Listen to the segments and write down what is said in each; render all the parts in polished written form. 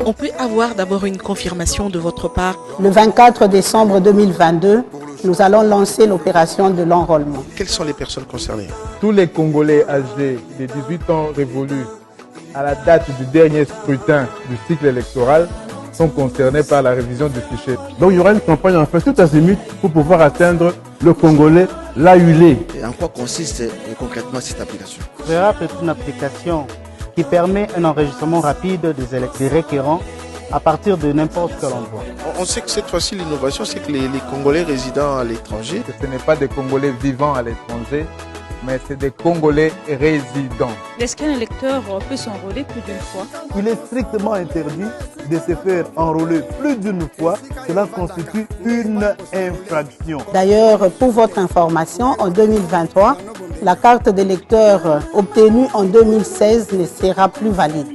On peut avoir d'abord une confirmation de votre part? Le 24 décembre 2022, nous allons lancer l'opération de l'enrôlement. Quelles sont les personnes concernées? Tous les Congolais âgés de 18 ans révolus à la date du dernier scrutin du cycle électoral sont concernés par la révision du fichier. Donc il y aura une campagne en fait tout azimut pour pouvoir atteindre le Congolais là où il est. Et en quoi consiste concrètement cette application? VRAP est une application qui permet un enregistrement rapide des requérants à partir de n'importe quel endroit. On sait que cette fois-ci, l'innovation, c'est que les Congolais résidant à l'étranger... Ce n'est pas des Congolais vivant à l'étranger, mais c'est des Congolais résidents. Est-ce qu'un électeur peut s'enrôler plus d'une fois? Il est strictement interdit de se faire enrôler plus d'une fois. Cela constitue une infraction. D'ailleurs, pour votre information, en 2023, la carte d'électeur obtenue en 2016 ne sera plus valide.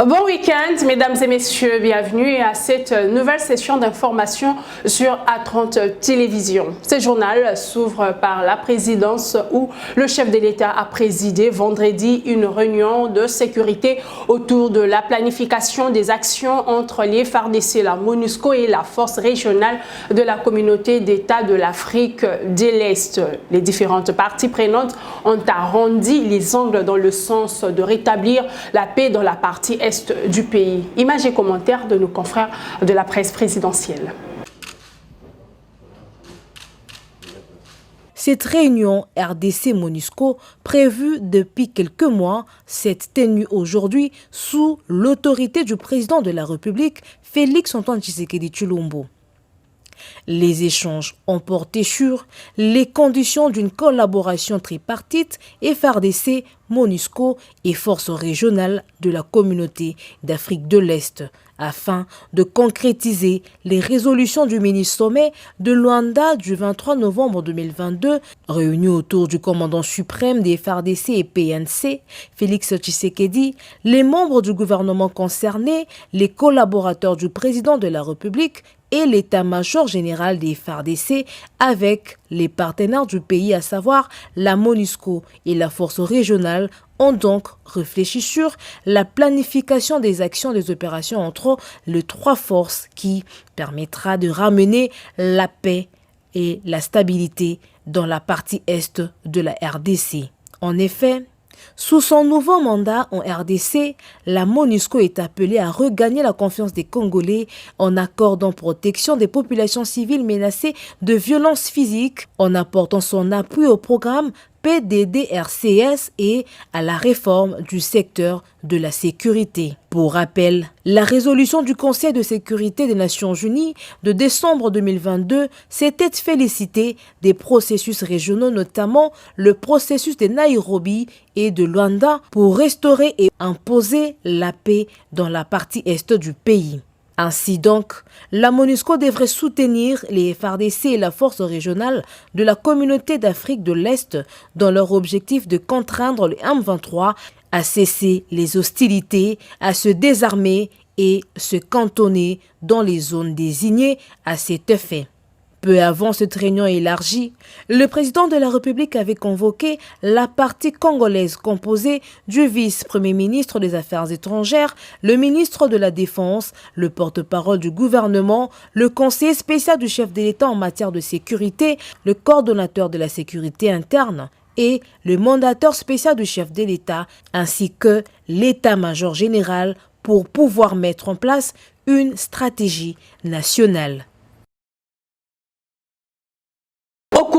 Bon week-end, mesdames et messieurs, bienvenue à cette nouvelle session d'information sur A30 Télévision. Ce journal s'ouvre par la présidence où le chef de l'État a présidé vendredi une réunion de sécurité autour de la planification des actions entre les FARDC, la MONUSCO et la force régionale de la communauté d'États de l'Afrique de l'Est. Les différentes parties prenantes ont arrondi les angles dans le sens de rétablir la paix dans la partie est du pays. Images et commentaires de nos confrères de la presse présidentielle. Cette réunion RDC-MONUSCO, prévue depuis quelques mois, s'est tenue aujourd'hui sous l'autorité du président de la République, Félix-Antoine Tshisekedi Tshilombo. Les échanges ont porté sur les conditions d'une collaboration tripartite FARDC, MONUSCO et forces régionales de la communauté d'Afrique de l'Est afin de concrétiser les résolutions du mini-sommet de Luanda du 23 novembre 2022, réuni autour du commandant suprême des FARDC et PNC, Félix Tshisekedi, les membres du gouvernement concerné, les collaborateurs du président de la République et l'état-major général des FARDC avec les partenaires du pays, à savoir la MONUSCO et la force régionale, ont donc réfléchi sur la planification des actions des opérations entre les trois forces qui permettra de ramener la paix et la stabilité dans la partie est de la RDC. En effet, sous son nouveau mandat en RDC, la MONUSCO est appelée à regagner la confiance des Congolais en accordant protection des populations civiles menacées de violences physiques, en apportant son appui au programme PDDRCS et à la réforme du secteur de la sécurité. Pour rappel, la résolution du Conseil de sécurité des Nations Unies de décembre 2022 s'était félicitée des processus régionaux, notamment le processus de Nairobi et de Luanda, pour restaurer et imposer la paix dans la partie est du pays. Ainsi donc, la MONUSCO devrait soutenir les FARDC et la force régionale de la communauté d'Afrique de l'Est dans leur objectif de contraindre le M23 à cesser les hostilités, à se désarmer et se cantonner dans les zones désignées à cet effet. Peu avant cette réunion élargie, le président de la République avait convoqué la partie congolaise composée du vice-premier ministre des Affaires étrangères, le ministre de la Défense, le porte-parole du gouvernement, le conseiller spécial du chef de l'État en matière de sécurité, le coordonnateur de la sécurité interne et le mandataire spécial du chef de l'État, ainsi que l'état-major général pour pouvoir mettre en place une stratégie nationale.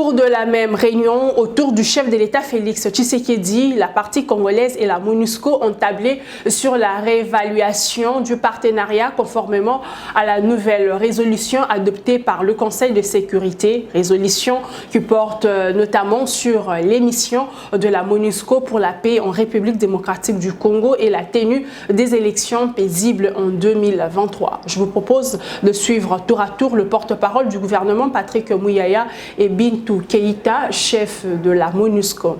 cours de la même réunion autour du chef de l'État Félix Tshisekedi, la partie congolaise et la MONUSCO ont tablé sur la réévaluation du partenariat conformément à la nouvelle résolution adoptée par le Conseil de sécurité, résolution qui porte notamment sur l'émission de la MONUSCO pour la paix en République démocratique du Congo et la tenue des élections paisibles en 2023. Je vous propose de suivre tour à tour le porte-parole du gouvernement Patrick Mouyaya et Bintou Keïta, chef de la MONUSCO.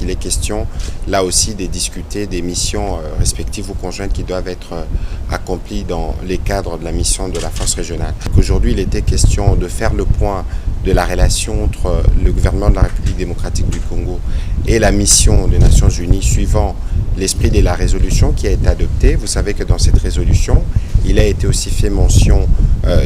Il est question là aussi de discuter des missions respectives ou conjointes qui doivent être accomplies dans les cadres de la mission de la force régionale. Aujourd'hui, il était question de faire le point de la relation entre le gouvernement de la République démocratique du Congo et la mission des Nations Unies suivant l'esprit de la résolution qui a été adoptée. Vous savez que dans cette résolution, il a été aussi fait mention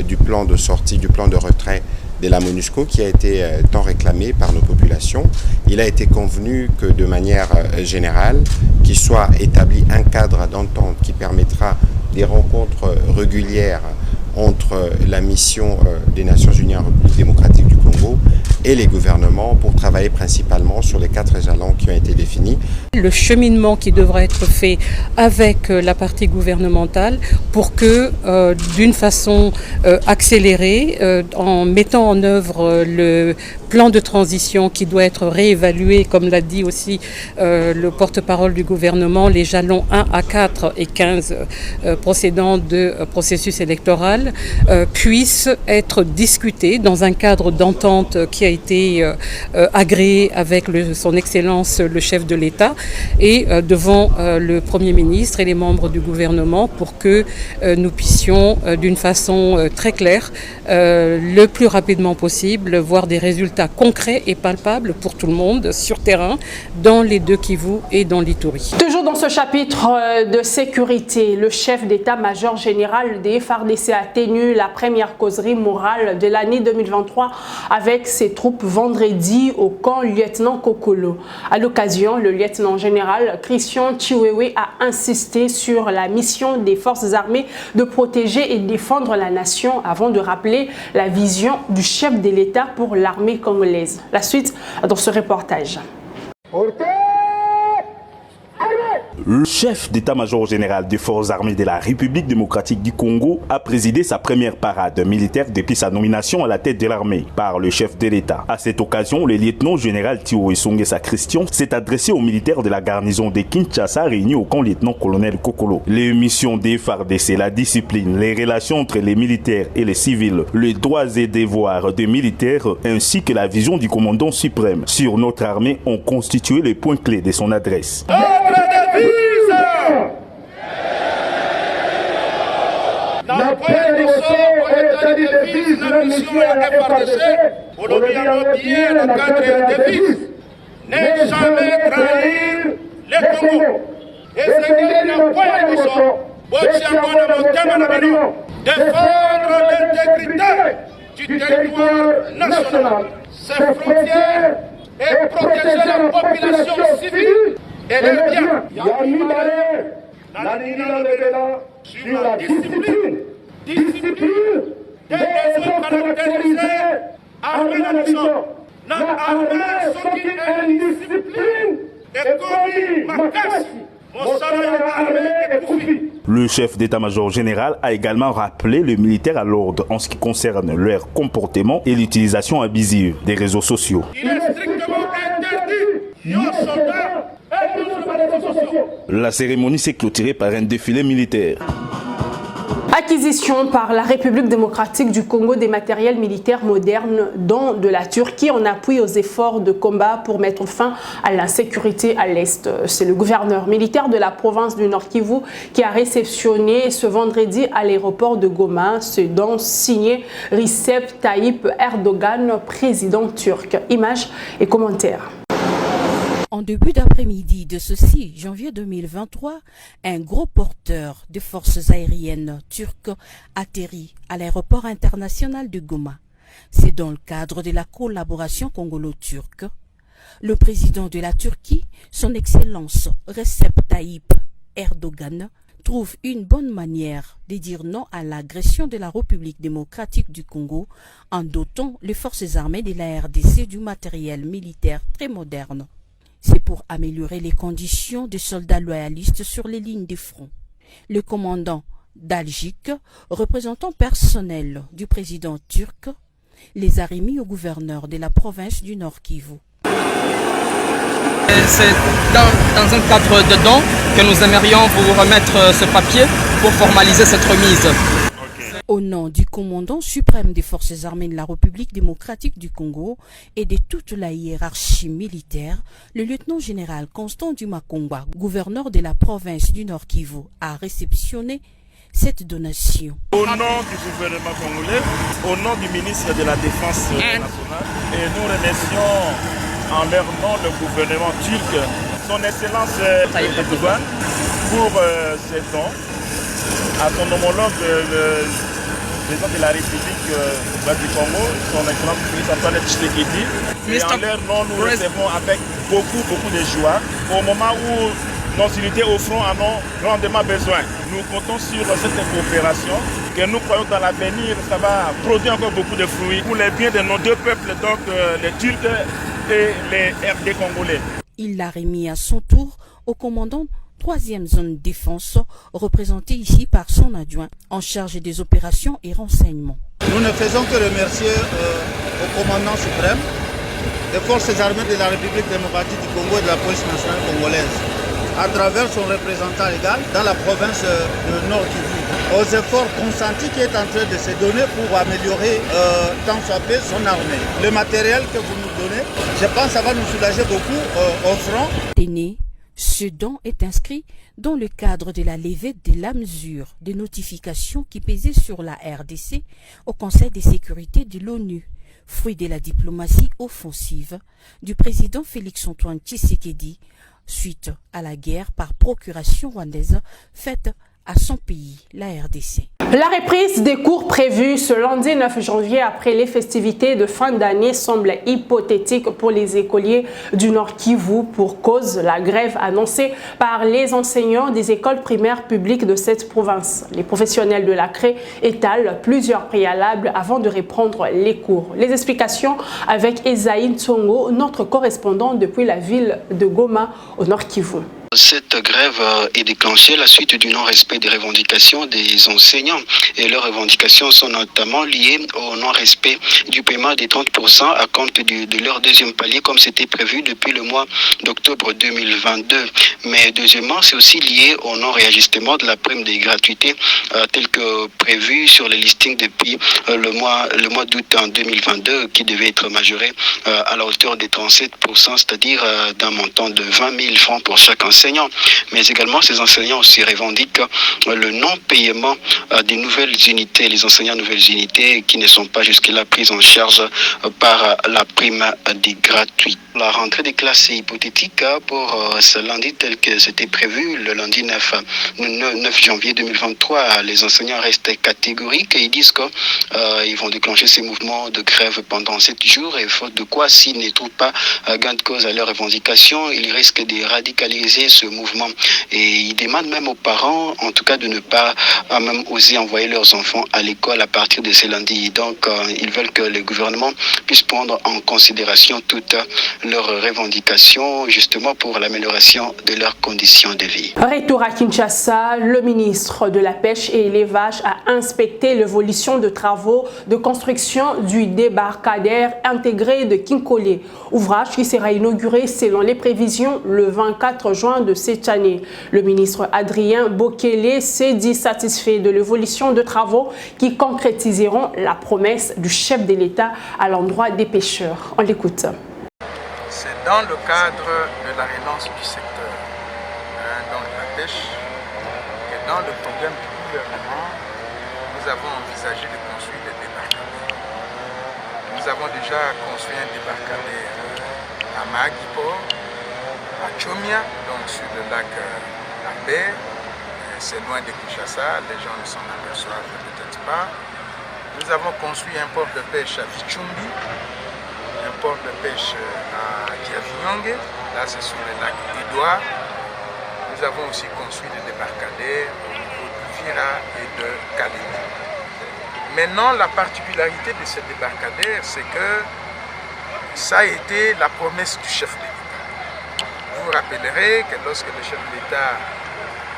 du plan de sortie, du plan de retrait de la MONUSCO qui a été tant réclamé par nos populations. Il a été convenu que de manière générale, qu'il soit établi un cadre d'entente qui permettra des rencontres régulières entre la mission des Nations Unies en République démocratique du Congo et les gouvernements pour travailler principalement sur les 4 jalons qui ont été définis. Le cheminement qui devra être fait avec la partie gouvernementale pour que, d'une façon accélérée, en mettant en œuvre le plan de transition qui doit être réévalué, comme l'a dit aussi le porte-parole du gouvernement, les jalons 1 à 4 et 15 procédant de processus électoral puissent être discutés dans un cadre d'entente qui a été agréé avec son Excellence le chef de l'État et devant le Premier ministre et les membres du gouvernement pour que nous puissions d'une façon très claire, le plus rapidement possible, voir des résultats concrets et palpables pour tout le monde sur terrain dans les 2 Kivu et dans l'Ituri. Toujours dans ce chapitre de sécurité, le chef d'état-major général des FARDC a tenu la première causerie morale de l'année 2023 avec ses troupes vendredi au camp lieutenant Kokolo. À l'occasion, le lieutenant général Christian Chiwewe a insisté sur la mission des forces armées de protéger et défendre la nation avant de rappeler la vision du chef de l'État pour l'armée congolaise. La suite dans ce reportage. Le chef d'état-major général des forces armées de la République démocratique du Congo a présidé sa première parade militaire depuis sa nomination à la tête de l'armée par le chef de l'État. À cette occasion, le lieutenant général Thio Songesa Christian s'est adressé aux militaires de la garnison de Kinshasa réunis au camp lieutenant-colonel Kokolo. Les missions des FARDC, la discipline, les relations entre les militaires et les civils, les droits et devoirs des militaires ainsi que la vision du commandant suprême sur notre armée ont constitué les points clés de son adresse. D'après les sorts et états de devise, la mission est FARDC, pour le bien la cadre de devise, n'est jamais trahir les Congo. Et c'est qu'il n'y a point de sort, défendre l'intégrité du territoire national, ses frontières et protéger la population civile et les biens. Sur la discipline des besoins caractérisés armée la nation. Notre armée sont une discipline et commis Makassi. Le chef d'état-major général a également rappelé les militaires à l'ordre en ce qui concerne leur comportement et l'utilisation abusive des réseaux sociaux. Il est strictement interdit aux soldats et aux réseaux sociaux. La cérémonie s'est clôturée par un défilé militaire. Acquisition par la République démocratique du Congo des matériels militaires modernes, dont de la Turquie, en appui aux efforts de combat pour mettre fin à l'insécurité à l'Est. C'est le gouverneur militaire de la province du Nord Kivu qui a réceptionné ce vendredi à l'aéroport de Goma, ce dont signé Recep Tayyip Erdogan, président turc. Images et commentaires. En début d'après-midi de ce 6 janvier 2023, un gros porteur de forces aériennes turques atterrit à l'aéroport international de Goma. C'est dans le cadre de la collaboration congolo-turque. Le président de la Turquie, son Excellence Recep Tayyip Erdogan, trouve une bonne manière de dire non à l'agression de la République démocratique du Congo en dotant les forces armées de la RDC du matériel militaire très moderne. C'est pour améliorer les conditions des soldats loyalistes sur les lignes de front. Le commandant Daljik, représentant personnel du président turc, les a remis au gouverneur de la province du Nord Kivu. C'est dans un cadre de don que nous aimerions vous remettre ce papier pour formaliser cette remise. Au nom du commandant suprême des forces armées de la République démocratique du Congo et de toute la hiérarchie militaire, le lieutenant-général Constant Dumakongwa, gouverneur de la province du Nord Kivu, a réceptionné cette donation. Au nom du gouvernement congolais, au nom du ministre de la Défense nationale, et nous remercions en leur nom le gouvernement turc, son Excellence Tayyip Erdogan, pour ces dons à son homologue, le président de la République du Congo, son Excellence Antoine Tshisekedi. Et en leur nom, nous recevons avec beaucoup de joie au moment où nos unités au front en ont grandement besoin. Nous comptons sur cette coopération que nous croyons dans l'avenir, ça va produire encore beaucoup de fruits pour les biens de nos deux peuples, donc les Turcs et les RD congolais. Il l'a remis à son tour au commandant 3e zone défense, représenté ici par son adjoint en charge des opérations et renseignements. Nous ne faisons que remercier au commandant suprême des forces armées de la République démocratique du Congo et de la police nationale congolaise, à travers son représentant légal dans la province de Nord Kivu, aux efforts consentis qui est en train de se donner pour améliorer tant soit peu son armée. Le matériel que vous nous donnez, je pense que ça va nous soulager beaucoup au front. Ce don est inscrit dans le cadre de la levée de la mesure de notification qui pesait sur la RDC au Conseil de sécurité de l'ONU, fruit de la diplomatie offensive du président Félix-Antoine Tshisekedi suite à la guerre par procuration rwandaise faite à son pays, la RDC. La reprise des cours prévus ce lundi 9 janvier après les festivités de fin d'année semble hypothétique pour les écoliers du Nord Kivu pour cause de la grève annoncée par les enseignants des écoles primaires publiques de cette province. Les professionnels de la CRE étalent plusieurs préalables avant de reprendre les cours. Les explications avec Esaïe Tsongo, notre correspondant depuis la ville de Goma au Nord Kivu. Cette grève est déclenchée à la suite du non-respect des revendications des enseignants. Et leurs revendications sont notamment liées au non-respect du paiement des 30% à compte de leur deuxième palier, comme c'était prévu depuis le mois d'octobre 2022. Mais deuxièmement, c'est aussi lié au non-réajustement de la prime des gratuités telle que prévue sur les listings depuis le mois d'août en 2022, qui devait être majoré à la hauteur de 37%, c'est-à-dire d'un montant de 20 000 francs pour chaque enseignant. Mais également, ces enseignants aussi revendiquent le non-paiement des nouvelles unités, les enseignants nouvelles unités qui ne sont pas jusque-là prises en charge par la prime des gratuites. La rentrée des classes est hypothétique pour ce lundi tel que c'était prévu, le lundi 9 janvier 2023. Les enseignants restent catégoriques et ils disent qu'ils vont déclencher ces mouvements de grève pendant 7 jours et faute de quoi, s'ils ne trouvent pas gain de cause à leurs revendications, ils risquent de radicaliser ce mouvement. Et ils demandent même aux parents, en tout cas, de ne pas même oser envoyer leurs enfants à l'école à partir de ce lundi. Donc, ils veulent que le gouvernement puisse prendre en considération toutes leurs revendications, justement pour l'amélioration de leurs conditions de vie. Retour à Kinshasa, le ministre de la Pêche et l'Élevage a inspecté l'évolution de travaux de construction du débarcadère intégré de Kinkole, ouvrage qui sera inauguré selon les prévisions le 24 juin de cette année. Le ministre Adrien Bokele s'est dit satisfait de l'évolution de travaux qui concrétiseront la promesse du chef de l'État à l'endroit des pêcheurs. On l'écoute. C'est dans le cadre de la relance du secteur, donc la pêche, et dans le programme du gouvernement, nous avons envisagé de construire des débarcadères. Nous avons déjà construit un débarcadère à Magui-Port, à Chomia, donc sur le lac Lambert. C'est loin de Kinshasa, les gens ne s'en aperçoivent peut-être pas. Nous avons construit un port de pêche à Vichumbi, un port de pêche à Diavignongue, là c'est sur le lac Edouard. Nous avons aussi construit des débarcadères au Uvira et de Kalemi. Maintenant, la particularité de ce débarcadère, c'est que ça a été la promesse du chef de l'État. Vous vous rappellerez que lorsque le chef de l'État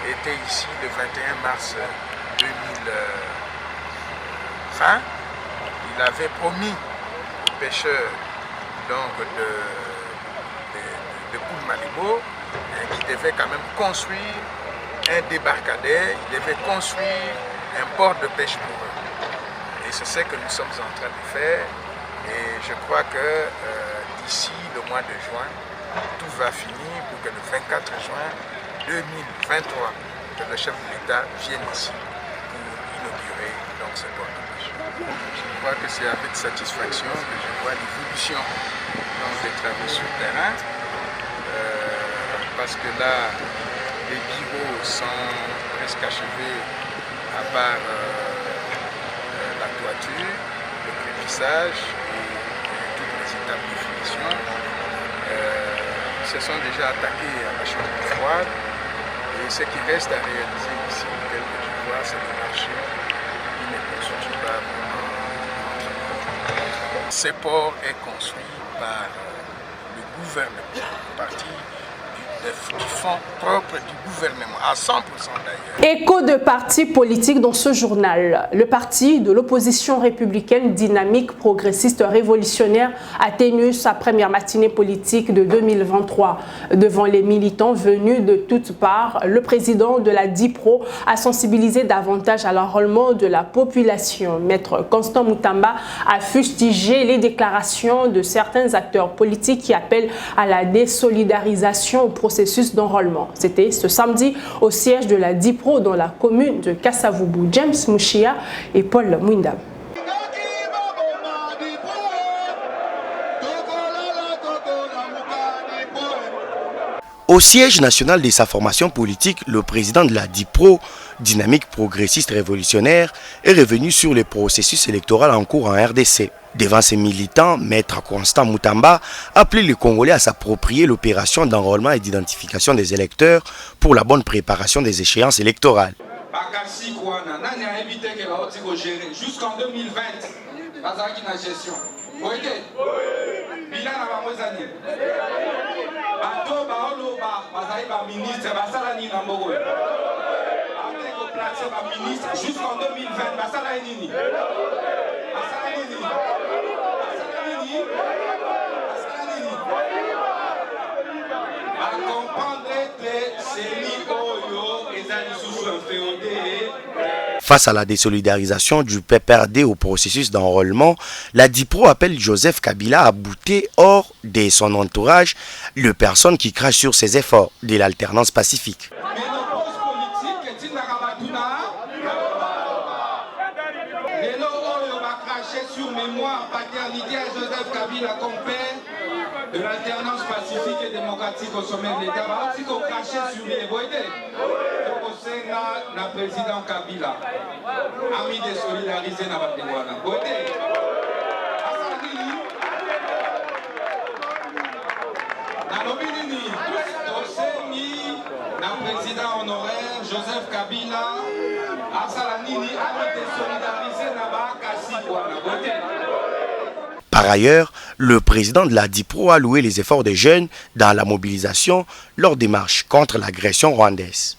était ici le 21 mars 2020, il avait promis aux pêcheurs donc de Poul-Malibo qu'il devait quand même construire un débarcadère, il devait construire un port de pêche pour eux. Et c'est ce que nous sommes en train de faire. Et je crois que d'ici le mois de juin, tout va finir pour que le 24 juin 2023, que le chef de l'État vienne ici pour inaugurer donc, ce port de pêche. Je crois que c'est avec satisfaction que je vois l'évolution des travaux sur le terrain. Parce que là, les bureaux sont presque achevés à part la toiture, le prévissage et toutes les étapes de finition. Ils se sont déjà attaqués à la chambre froide et ce qui reste à réaliser ici, tel que tu vois, c'est le marché qui ne constitue pas vraiment l'entreprise. Ce port est construit par le gouvernement, parti du fonds propre du gouvernement, à 100% d'ailleurs. Écho de partis politiques dans ce journal. Le parti de l'opposition républicaine dynamique progressiste révolutionnaire a tenu sa première matinée politique de 2023. Devant les militants venus de toutes parts, le président de la DIPRO a sensibilisé davantage à l'enrôlement de la population. Maître Constant Moutamba a fustigé les déclarations de certains acteurs politiques qui appellent à la désolidarisation au processus d'enrôlement. C'était ce samedi au siège de la DIPRO dans la commune de Kasavubu. James Mouchia et Paul Mwindam. Au siège national de sa formation politique, le président de la DIPRO, dynamique progressiste révolutionnaire, est revenu sur le processus électoral en cours en RDC. Devant ses militants, Maître Constant Moutamba a appelé les Congolais à s'approprier l'opération d'enrôlement et d'identification des électeurs pour la bonne préparation des échéances électorales. Jusqu'en 2020, jusqu'en 2020, Face à la désolidarisation du PPRD au processus d'enrôlement, la DIPRO appelle Joseph Kabila à bouter hors de son entourage les personnes qui crachent sur ses efforts de l'alternance pacifique. Sur mémoire, paternité à Joseph Kabila, compère de l'alternance pacifique et démocratique au sommet de l'État. Va aussi qu'on crache sur les boîtiers. Donc, au Sénat, le président Kabila a mis des solidarisés dans votre dévoilement. Boîtier. Dans l'opinion, le président honoraire Joseph Kabila a salanini a mis des solidarisés dans Par ailleurs, le président de la DIPRO a loué les efforts des jeunes dans la mobilisation lors des marches contre l'agression rwandaise.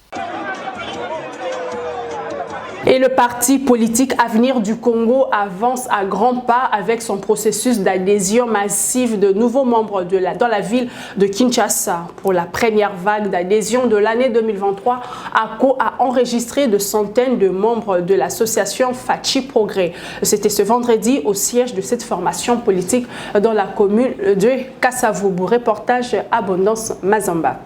Et le parti politique Avenir du Congo avance à grands pas avec son processus d'adhésion massive de nouveaux membres dans la ville de Kinshasa. Pour la première vague d'adhésion de l'année 2023, ACO a enregistré de centaines de membres de l'association Fachi Progrès. C'était ce vendredi au siège de cette formation politique dans la commune de Kasavubu. Reportage Abondance Mazamba.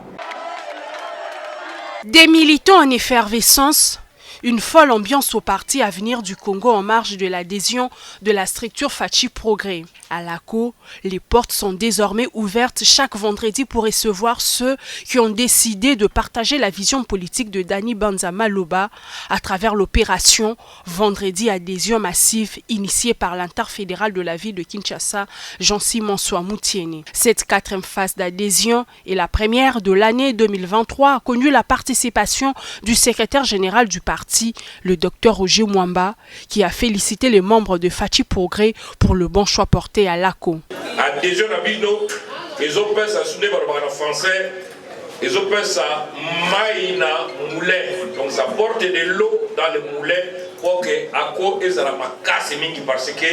Des militants en effervescence. Une folle ambiance au parti Avenir du Congo en marge de l'adhésion de la structure Fachi Progrès. À l'ACO, les portes sont désormais ouvertes chaque vendredi pour recevoir ceux qui ont décidé de partager la vision politique de Dani Banza Maloba à travers l'opération Vendredi Adhésion Massive initiée par l'interfédéral de la ville de Kinshasa, Jean-Simon Moutieni. Cette 4e phase d'adhésion est la première de l'année 2023, a connu la participation du secrétaire général du parti, le Dr Roger Mwamba, qui a félicité les membres de Fachi Progrès pour le bon choix porté à l'ACO. Adhésion à Bino, ils ont fait ça soulever par le français, ils ont fait ça maïna moulet, donc ça porte de l'eau dans le moulet pour que ACO et ça la casse mingi parce que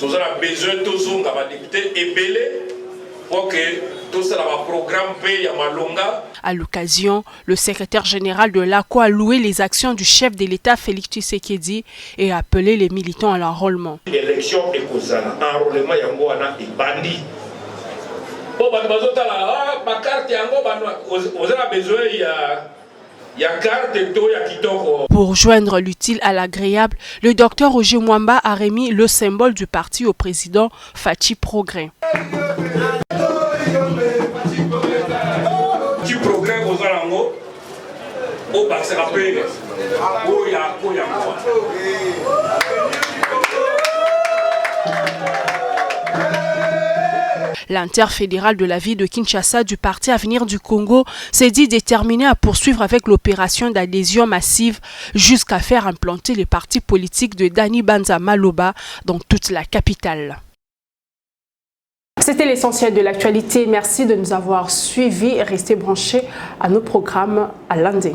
nous avons besoin de tous les députés et belé pour que tout ça va programme paye à Malonga. À l'occasion, le secrétaire général de l'ACO a loué les actions du chef de l'État Félix Tshisekedi et a appelé les militants à l'enrôlement. L'élection est causale, enrôlement yangoana et bandit. Bon, ma carte vous avez besoin il y a carte et tout, il y a kitoko. Pour joindre l'utile à l'agréable, le docteur Roger Mwamba a remis le symbole du parti au président Fachi Progrès. Progrès aux Alango, au Baxerapé, au Yako Yango. L'interfédéral de la ville de Kinshasa du Parti Avenir du Congo s'est dit déterminé à poursuivre avec l'opération d'adhésion massive jusqu'à faire implanter les partis politiques de Dani Banza Maloba dans toute la capitale. C'était l'essentiel de l'actualité. Merci de nous avoir suivis et restez branchés à nos programmes à lundi.